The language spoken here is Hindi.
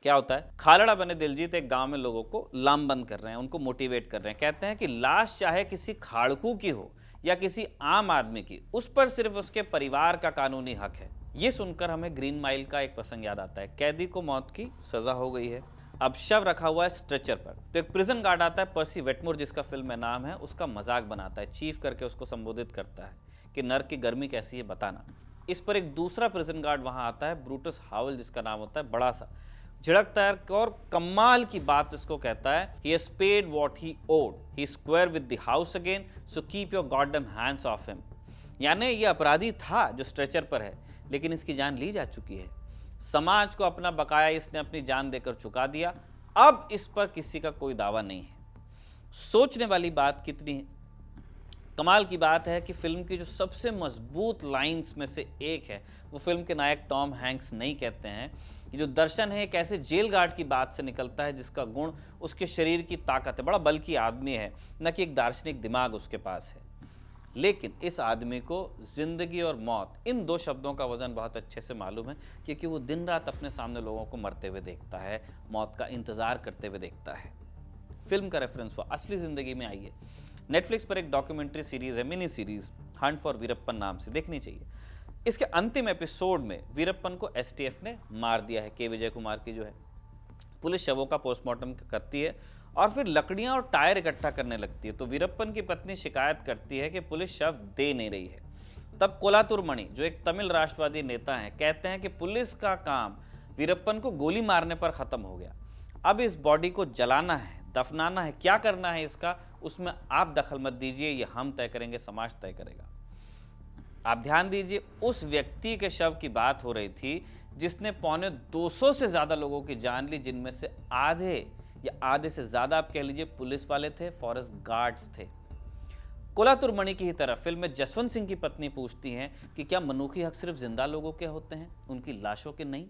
क्या होता है, खालड़ा बने दिलजीत एक गांव में लोगों को लामबंद कर रहे हैं, उनको मोटिवेट कर रहे हैं। कहते हैं कि लाश चाहे किसी खाड़कू की हो या किसी आम आदमी की, उस पर सिर्फ उसके परिवार का कानूनी हक है। ये सुनकर हमें ग्रीन माइल का एक प्रसंग याद आता है। कैदी को मौत की सजा हो गई है, अब शव रखा हुआ है स्ट्रेचर पर, तो एक प्रिजन गार्ड आता है, पर्सी वेटमोर जिसका फिल्म में नाम है, उसका मजाक बनाता है, चीफ करके उसको संबोधित करता है कि नर्क की गर्मी कैसी है बताना। इस पर एक दूसरा प्रिजन गार्ड वहां आता है, ब्रूटस हावल जिसका नाम होता है, बड़ा सा झिड़कता है और कमाल की बात इसको कहता है, he has paid what he owed, he is square with the house again, so keep your goddamn hands off him। यानी ये अपराधी था जो स्ट्रेचर पर है, लेकिन इसकी जान ली जा चुकी है, समाज को अपना बकाया इसने अपनी जान देकर चुका दिया, अब इस पर किसी का कोई दावा नहीं है। सोचने वाली बात कितनी है। कमाल की बात है कि फिल्म की जो सबसे मजबूत लाइंस में से एक है, वो फिल्म के नायक टॉम हैंक्स नहीं कहते हैं कि जो दर्शन है एक ऐसे जेल गार्ड की बात से निकलता है जिसका गुण उसके शरीर की ताकत है, बड़ा बल्कि आदमी है, न कि एक दार्शनिक दिमाग उसके पास है। लेकिन इस आदमी को जिंदगी और मौत, इन दो शब्दों का वजन बहुत अच्छे से मालूम है, क्योंकि वो दिन रात अपने सामने लोगों को मरते हुए देखता है, मौत का इंतजार करते हुए देखता है। फिल्म का रेफरेंस हुआ असली जिंदगी में। आइए, नेटफ्लिक्स पर एक डॉक्यूमेंट्री सीरीज है, mini series, Hunt for Veerappan नाम से, देखनी चाहिए। इसके अंतिम एपिसोड में वीरप्पन को एसटीएफ ने मार दिया है, के विजय कुमार की जो है। पुलिस शवों का पोस्टमार्टम करती है और फिर लकड़ियां और टायर इकट्ठा करने लगती है, तो वीरप्पन की पत्नी शिकायत करती है कि पुलिस शव दे नहीं रही है। तब कोलातुर मणि जो एक तमिल राष्ट्रवादी नेता हैं, कहते हैं कि पुलिस का काम वीरप्पन को गोली मारने पर खत्म हो गया, अब इस बॉडी को जलाना है, दफनाना है, क्या करना है इसका, उसमें आप दखल मत दीजिए, ये हम तय करेंगे, समाज तय करेगा। आप ध्यान दीजिए, उस व्यक्ति के शव की बात हो रही थी जिसने 250 से ज्यादा लोगों की जान ली, जिनमें से आधे या आधे से ज्यादा आप कह लीजिए पुलिस वाले थे, फॉरेस्ट गार्ड्स थे। कोलातुर मणि की ही तरह फिल्म में जसवंत सिंह की पत्नी पूछती हैं कि क्या मनुखी हक सिर्फ जिंदा लोगों के होते हैं, उनकी लाशों के नहीं।